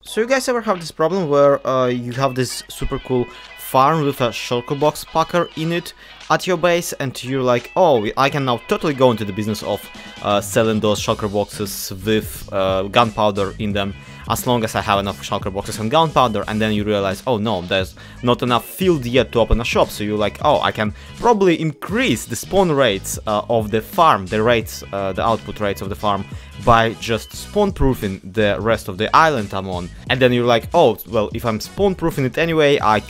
So you guys ever have this problem where you have this super cool farm with a shulker box packer in it at your base, and you're like, oh, I can now totally go into the business of selling those shulker boxes with gunpowder in them, as long as I have enough shulker boxes and gunpowder. And then you realize, oh no, there's not enough field yet to open a shop, so you're like, oh, I can probably increase the spawn rates of the farm, the rates, the output rates of the farm, by just spawn proofing the rest of the island I'm on. And then you're like, oh, well, if I'm spawn proofing it anyway, I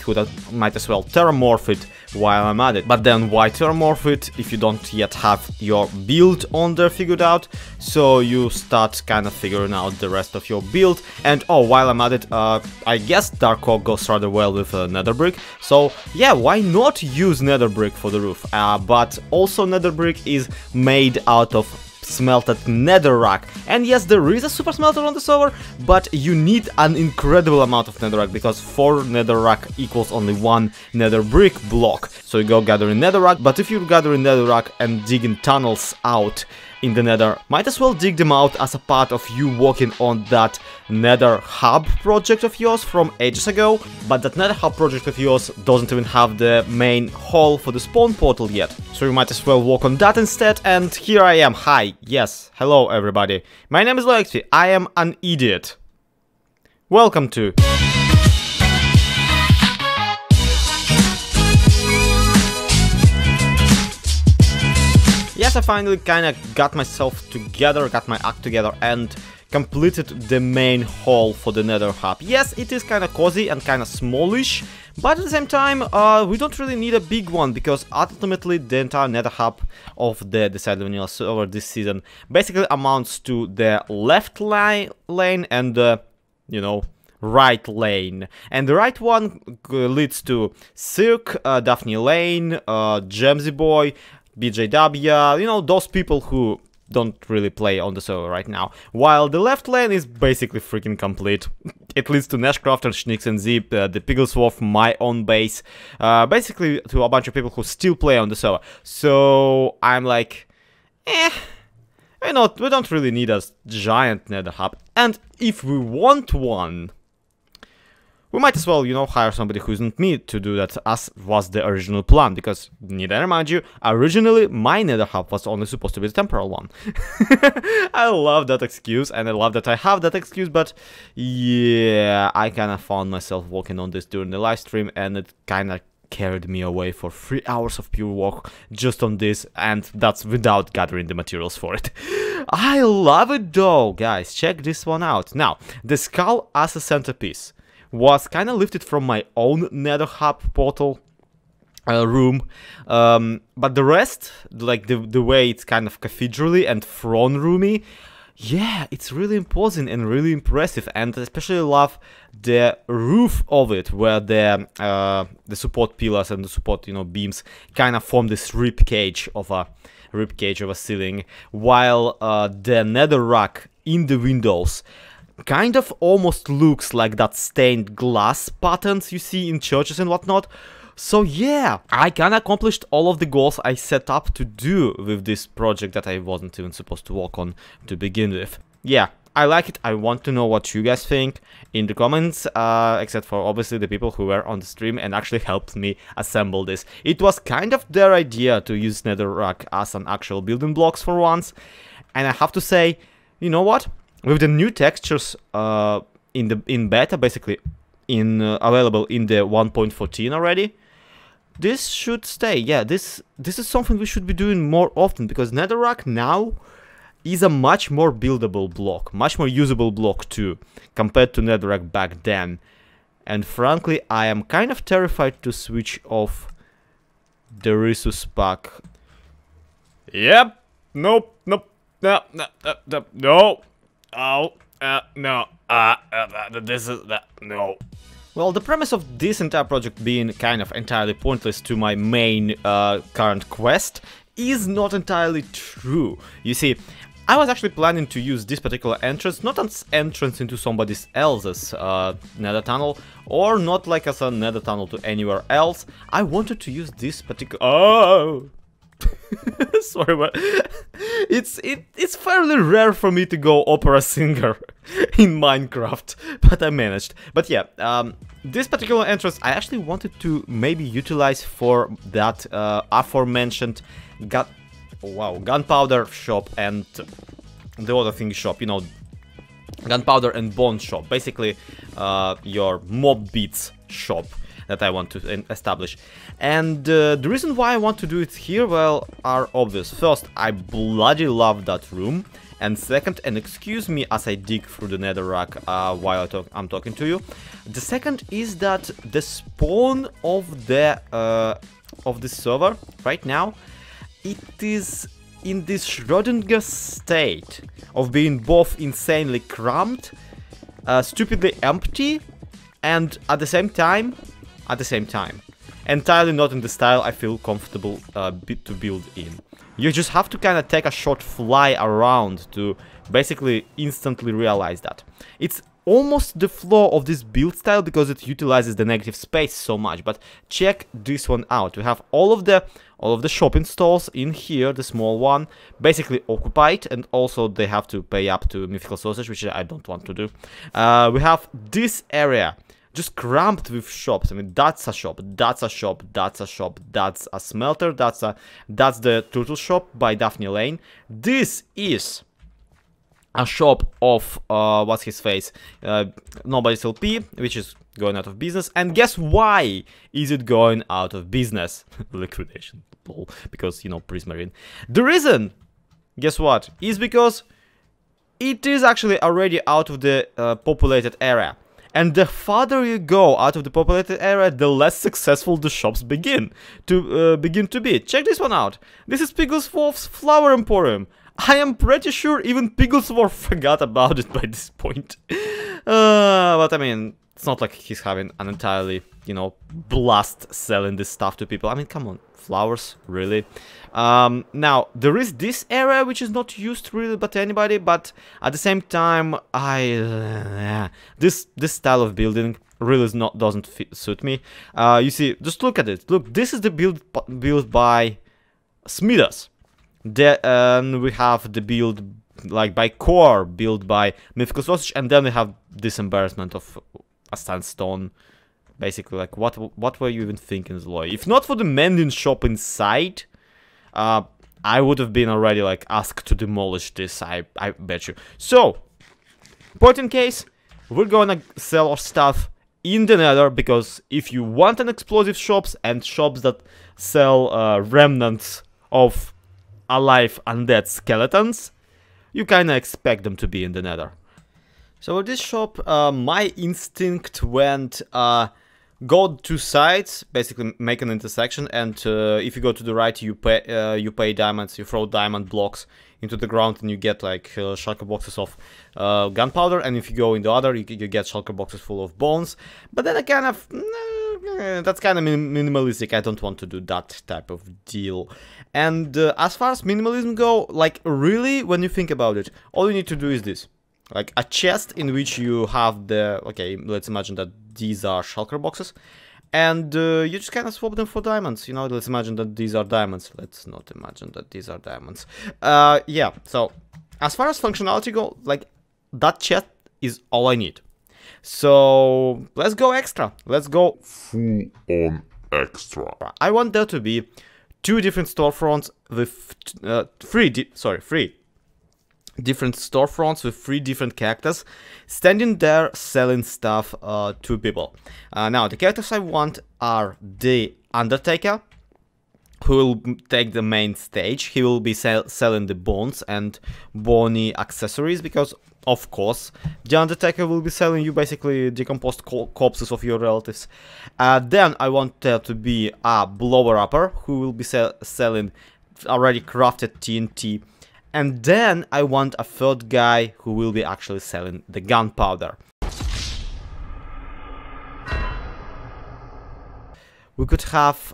might as well terramorph it while I'm at it. But then why terramorph it if you don't yet have your build on there figured out? So you start kind of figuring out the rest of your build. And oh, while I'm at it, I guess Dark Oak goes rather well with Nether brick. So yeah, why not use Nether brick for the roof? But also Nether brick is made out of smelted netherrack, and yes, there is a super smelter on the server, but you need an incredible amount of netherrack, because 4 netherrack equals only 1 nether brick block. So you go gathering netherrack, but if you're gathering netherrack and digging tunnels out in the nether, might as well dig them out as a part of you working on that nether hub project of yours from ages ago. But that nether hub project of yours doesn't even have the main hole for the spawn portal yet, so you might as well work on that instead. And here I am. Hi, yes, hello everybody, my name is Lexi, I am an idiot. Welcome to yes, I finally kinda got myself together, got my act together, and completed the main hall for the nether hub. Yes, it is kinda cozy and kinda smallish, but at the same time, we don't really need a big one, because ultimately the entire nether hub of the Decided Vanilla server this season basically amounts to the left lane and the, you know, right lane. And the right one leads to Cirque, Daphne Lane, Gemsy Boy, BJW, you know, those people who don't really play on the server right now. While the left lane is basically freaking complete. It leads to Nashcraft and Schnicks and Zip, the Pigglesworth, my own base, basically to a bunch of people who still play on the server. So I'm like, we don't really need a giant nether hub. And if we want one, we might as well, you know, hire somebody who isn't me to do that, as was the original plan, because, need I remind you, originally my nether hub was only supposed to be the temporal one. I love that excuse, and I love that I have that excuse, but yeah, I kinda found myself working on this during the live stream, and it kinda carried me away for 3 hours of pure work just on this, and that's without gathering the materials for it. I love it though, guys, check this one out. Now, the skull as a centerpiece was kind of lifted from my own nether hub portal room, but the rest, like the way it's kind of cathedraly and throne roomy, yeah, it's really imposing and really impressive. And I especially love the roof of it, where the support pillars and the support, you know, beams kind of form this rib cage of a ceiling, while the netherrack in the windows kind of almost looks like that stained glass patterns you see in churches and whatnot. So yeah, I kinda accomplished all of the goals I set up to do with this project that I wasn't even supposed to work on to begin with. Yeah, I like it. I want to know what you guys think in the comments, except for obviously the people who were on the stream and actually helped me assemble this. It was kind of their idea to use netherrack as an actual building blocks for once, and I have to say, you know what? With the new textures in beta, basically available in the 1.14 already, this should stay. Yeah, this is something we should be doing more often, because netherrack now is a much more buildable block, much more usable block too, compared to netherrack back then. And frankly, I am kind of terrified to switch off the Resus pack. Yep. Nope. Nope. No. No. Oh, no, this is that, no. Well, the premise of this entire project being kind of entirely pointless to my main current quest is not entirely true. You see, I was actually planning to use this particular entrance not as entrance into somebody else's nether tunnel, or not like as a nether tunnel to anywhere else. I wanted to use this particular... Oh! Sorry, but it's fairly rare for me to go opera singer in Minecraft, but I managed. But yeah, this particular entrance I actually wanted to maybe utilize for that aforementioned gunpowder shop and the other thing shop, you know, gunpowder and bone shop, basically your mob beats shop that I want to establish. And the reason why I want to do it here, well, are obvious. First, I bloody love that room, and second, and excuse me as I dig through the netherrack while I'm talking to you, the second is that the spawn of the this server right now, it is in this Schrödinger state of being both insanely cramped, stupidly empty, and at the same time, entirely not in the style I feel comfortable to build in. You just have to kind of take a short fly around to basically instantly realize that. It's almost the flaw of this build style because it utilizes the negative space so much, but check this one out. We have all of the shopping stalls in here, the small one, basically occupied, and also they have to pay up to mythical sausage, which I don't want to do. We have this area just cramped with shops. I mean, that's a shop, that's a shop, that's a shop, that's a smelter, that's the turtle shop by Daphne Lane. This is a shop of what's his face, Nobody's LP, which is going out of business. And guess why is it going out of business? Liquidation, lol, because, you know, Prismarine. The reason, guess what, is because it is actually already out of the populated area. And the farther you go out of the populated area, the less successful the shops begin to be. Check this one out. This is Pigglesworth's Flower Emporium. I am pretty sure even Pigglesworth forgot about it by this point. But I mean, it's not like he's having an entirely, you know, blast selling this stuff to people. I mean, come on, flowers, really? Now, there is this area which is not used really by anybody, but at the same time, this style of building really doesn't suit me. You see, just look at it. Look, this is the build by Smithers. Then we have the build like by Core, built by Mythical Sausage, and then we have this embarrassment of a sandstone. Basically, like, what were you even thinking, Zloy? If not for the mending shop inside, I would have been already, like, asked to demolish this, I bet you. So, point in case, we're gonna sell our stuff in the Nether, because if you want an explosive shops and shops that sell remnants of alive undead skeletons, you kinda expect them to be in the Nether. So with this shop, my instinct went, go two sides, basically make an intersection, and if you go to the right, you pay diamonds, you throw diamond blocks into the ground, and you get like shulker boxes of gunpowder, and if you go in the other, you get shulker boxes full of bones. But then I kind of, that's kind of minimalistic. I don't want to do that type of deal. And as far as minimalism go, like really, when you think about it, all you need to do is this. Like a chest in which you have the, okay, let's imagine that these are shulker boxes, and you just kind of swap them for diamonds, you know, let's imagine that these are diamonds, let's not imagine that these are diamonds. Yeah, so, as far as functionality go, like, that chest is all I need. So, let's go extra, let's go full on extra. I want there to be two different storefronts with, three different storefronts with three different characters standing there selling stuff to people. Now, the characters I want are the Undertaker, who will take the main stage. He will be selling the bones and bony accessories, because, of course, the Undertaker will be selling you basically decomposed corpses of your relatives. Then I want there to be a blower-upper, who will be selling already crafted TNT. And then I want a third guy who will be actually selling the gunpowder. We could have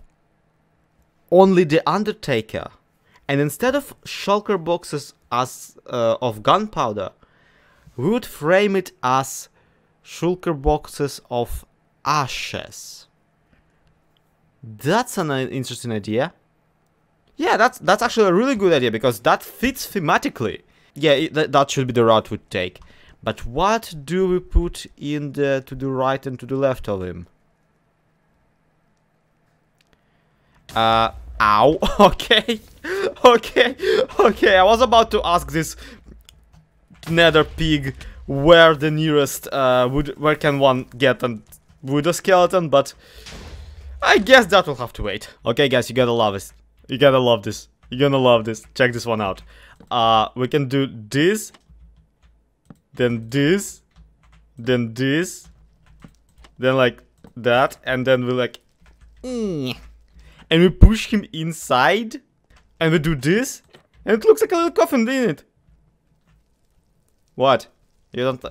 only the Undertaker, and instead of shulker boxes as of gunpowder, we would frame it as shulker boxes of ashes. That's an interesting idea. Yeah, that's actually a really good idea, because that fits thematically. Yeah, that should be the route we take. But what do we put in the to the right and to the left of him? Ow. Okay. Okay. I was about to ask this Nether pig where the nearest where can one get a wooden skeleton, but I guess that will have to wait. Okay, guys, you gotta love this. You gotta love this. You're gonna love this. Check this one out. We can do this, then this, then this, then like that, and then we like, and we push him inside, and we do this, and it looks like a little coffin in it. What? You don't?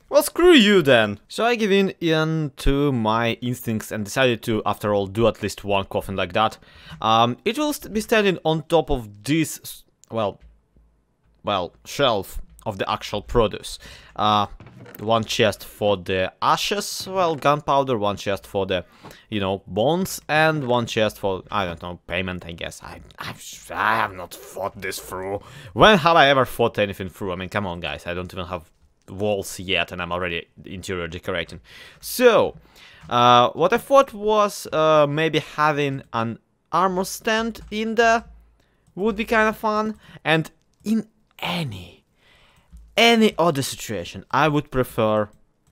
Well, screw you then. So I give in to my instincts and decided to, after all, do at least one coffin like that. It will be standing on top of this, well, shelf of the actual produce. One chest for the ashes, well, gunpowder, one chest for the, you know, bones, and one chest for, I don't know, payment, I guess. I have not thought this through. When have I ever thought anything through? I mean, come on, guys, I don't even have walls yet, and I'm already interior decorating. So, what I thought was maybe having an armor stand in there would be kind of fun, and in any other situation, I would prefer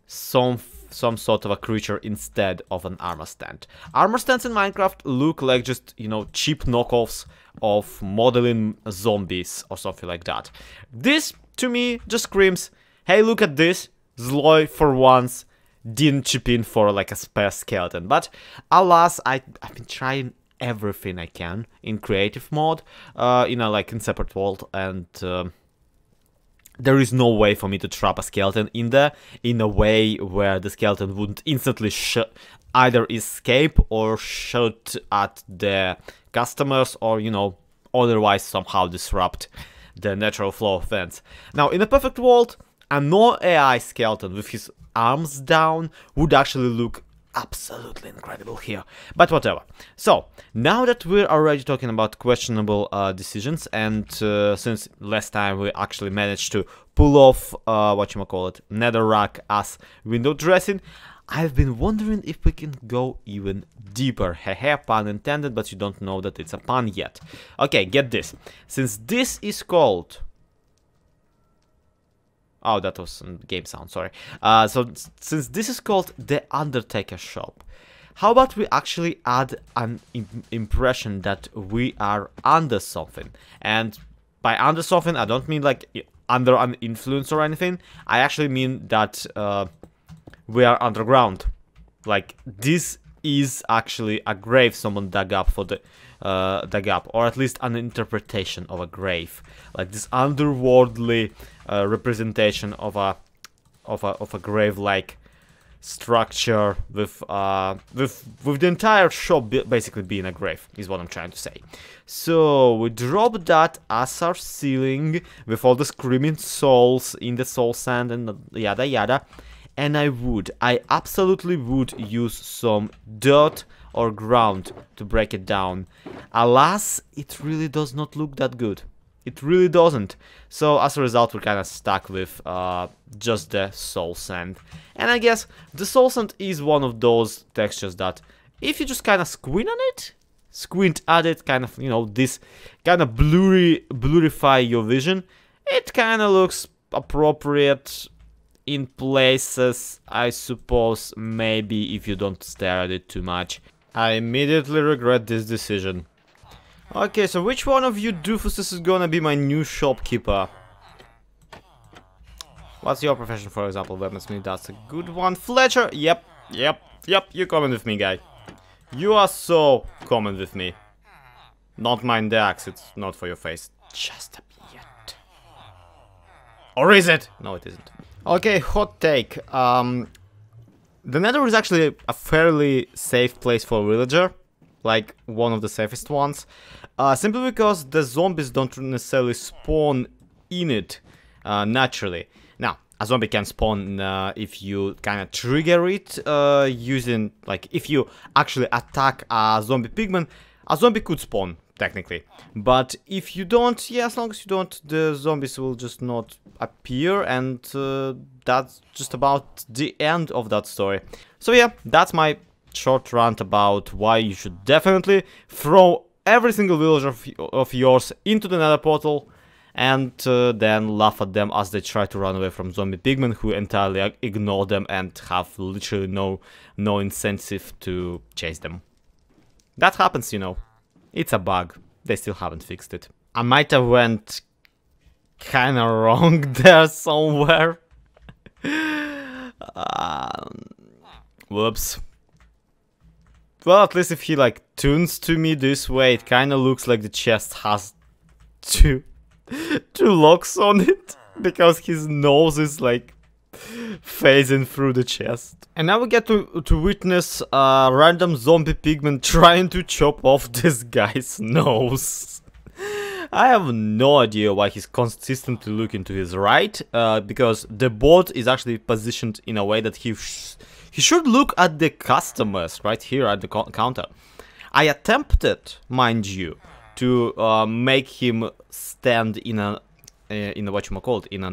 some sort of a creature instead of an armor stand. Armor stands in Minecraft look like just, you know, cheap knockoffs of modeling zombies or something like that. This, to me, just screams, hey, look at this, Zloy for once didn't chip in for like a spare skeleton. But alas, I've been trying everything I can in creative mode, you know, like in separate world, and there is no way for me to trap a skeleton in there in a way where the skeleton wouldn't instantly either escape or shoot at the customers, or, you know, otherwise somehow disrupt the natural flow of events. Now, in a perfect world, a no AI skeleton with his arms down would actually look absolutely incredible here, but whatever. So, now that we're already talking about questionable decisions, and since last time we actually managed to pull off, netherrack as window dressing, I've been wondering if we can go even deeper. Hehe, pun intended, but you don't know that it's a pun yet. Okay, get this. Since this is called... Oh, that was game sound, sorry. So, since this is called the Undertaker Shop, how about we actually add an impression that we are under something? And by under something, I don't mean like under an influence or anything. I actually mean that we are underground. Like, this is actually a grave someone dug up for the... or at least an interpretation of a grave, like this underworldly representation of a grave-like structure with the entire shop basically being a grave, is what I'm trying to say. So we drop that as our ceiling with all the screaming souls in the soul sand and yada yada, and I absolutely would use some dirt or ground to break it down. Alas, it really does not look that good. It really doesn't. So as a result, we're kind of stuck with just the soul sand. And I guess the soul sand is one of those textures that if you just kind of squint at it, kind of, you know, this kind of blurify your vision, it kind of looks appropriate in places, I suppose, maybe if you don't stare at it too much. I immediately regret this decision. Okay, so which one of you doofuses is gonna be my new shopkeeper? What's your profession, for example? Weaponsmith, that's a good one. Fletcher, yep, you coming with me, guy. You are so coming with me. Not mind the axe, it's not for your face. Just a bit. Or is it? No, it isn't. Okay, hot take. The Nether is actually a fairly safe place for a villager, like one of the safest ones, simply because the zombies don't necessarily spawn in it naturally. Now, a zombie can spawn if you kind of trigger it using, like, if you actually attack a zombie pigman A zombie could spawn, technically. But if you don't, yeah, as long as you don't, the zombies will just not appear, and that's just about the end of that story. So yeah, that's my short rant about why you should definitely throw every single villager of yours into the Nether portal, and then laugh at them as they try to run away from zombie pigmen who entirely ignore them and have literally no incentive to chase them. That happens, you know. It's a bug. They still haven't fixed it. I might have went kinda wrong there somewhere. Whoops. Well, at least if he like tunes to me this way, it kinda looks like the chest has two locks on it, because his nose is like phasing through the chest. And now we get to witness a random zombie pigman trying to chop off this guy's nose. I have no idea why he's consistently looking to his right, because the bot is actually positioned in a way that he should look at the customers right here at the counter. I attempted, mind you, to make him stand in a whatchamacallit, in a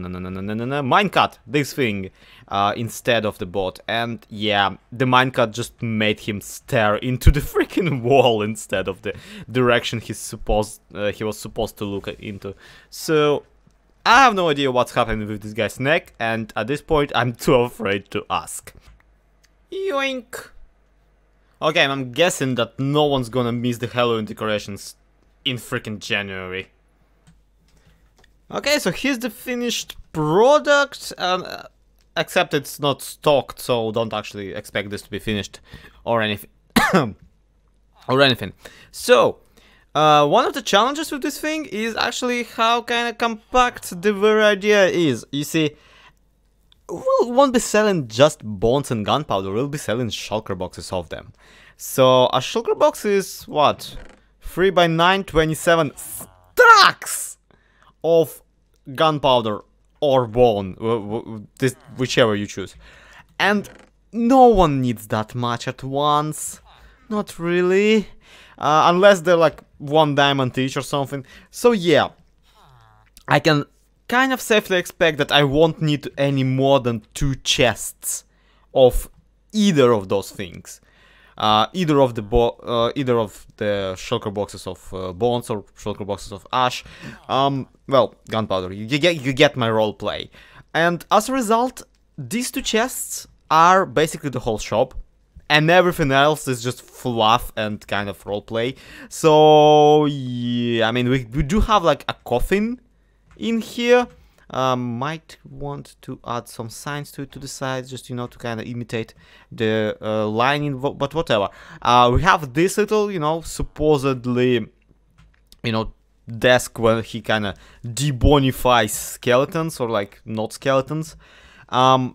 minecart, this thing, instead of the bot, and yeah, the minecart just made him stare into the freaking wall instead of the direction he was supposed to look into. So I have no idea what's happening with this guy's neck, and at this point I'm too afraid to ask. Yoink! Okay, I'm guessing that no one's gonna miss the Halloween decorations in freaking January. Okay, so here's the finished product, except it's not stocked, so don't actually expect this to be finished or anything. So, one of the challenges with this thing is actually how kind of compact the very idea is. You see, we won't be selling just bones and gunpowder, we'll be selling shulker boxes of them. So, a shulker box is, what? 3 by 9, 27 stacks of gunpowder or bone, whichever you choose. And no one needs that much at once. Not really. Unless they're like 1 diamond each or something. So yeah, I can kind of safely expect that I won't need any more than 2 chests of either of those things. Either of the shulker boxes of bones or shulker boxes of ash. Well, gunpowder. You get my role play. And as a result, these 2 chests are basically the whole shop, and everything else is just fluff and kind of role play. So yeah, I mean, we do have like a coffin in here. Might want to add some signs to the sides, just, you know, to kind of imitate the lining, but whatever. We have this little, you know, supposedly, you know, desk where he kind of debonifies skeletons, or like not skeletons. We have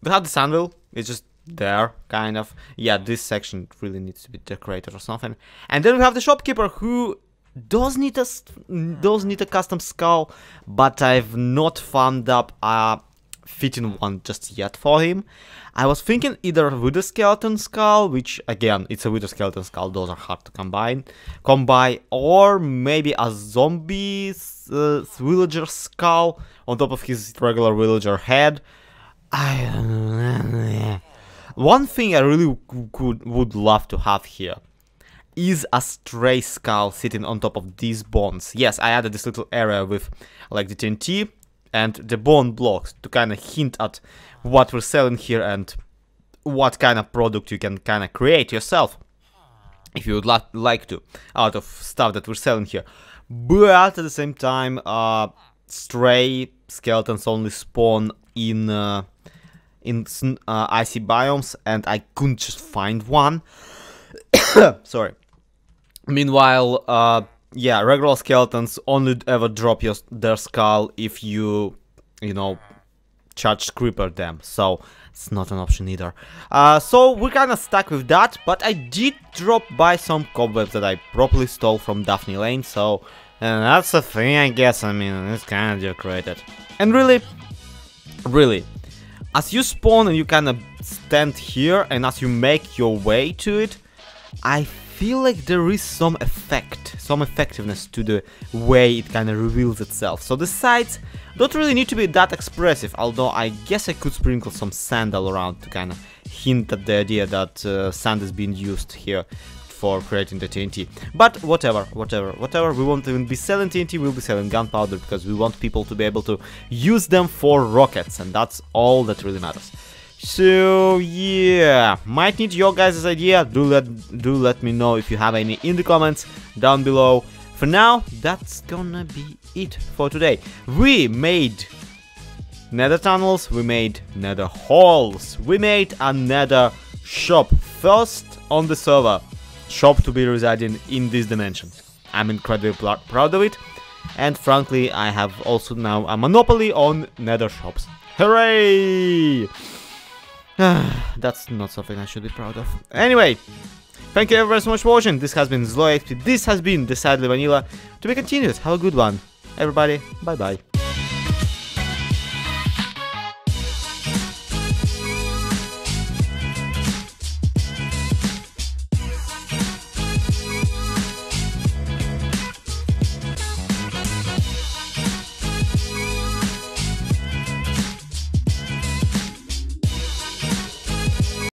the anvil, it's just there, kind of. Yeah, this section really needs to be decorated or something. And then we have the shopkeeper, who does need a custom skull, but I've not found up a fitting one just yet for him. I was thinking either with a skeleton skull, which again, it's a wither skeleton skull, those are hard to come by, or maybe a zombie villager skull on top of his regular villager head. One thing I really would love to have here is a stray skull sitting on top of these bones. Yes, I added this little area with like the TNT and the bone blocks to kind of hint at what we're selling here and what kind of product you can kind of create yourself, if you would like to, out of stuff that we're selling here. But at the same time, stray skeletons only spawn in icy biomes, and I couldn't just find one. Sorry. Meanwhile, yeah, regular skeletons only ever drop their skull if you know, charge creeper them, so it's not an option either. So we're kind of stuck with that, but I did drop by some cobwebs that I properly stole from Daphne Lane, so that's a thing, I guess. I mean, it's kind of decorated. And really, as you spawn and you kind of stand here, and as you make your way to it, I feel like there is some effect, some effectiveness to the way it kind of reveals itself. So the sides don't really need to be that expressive, although I guess I could sprinkle some sand all around to kind of hint at the idea that sand is being used here for creating the TNT. But whatever, we won't even be selling TNT, we'll be selling gunpowder, because we want people to be able to use them for rockets, and that's all that really matters. So yeah, might need your guys' idea. Do let me know if you have any in the comments down below. For now, that's gonna be it for today. We made nether tunnels, we made nether halls, we made a nether shop, first on the server shop to be residing in this dimension. I'm incredibly proud of it, and frankly I have also now a monopoly on nether shops. Hooray! That's not something I should be proud of. Anyway, thank you ever so much for watching. This has been ZloXP. This has been Decidedly Vanilla. To be continued. Have a good one, everybody. Bye bye.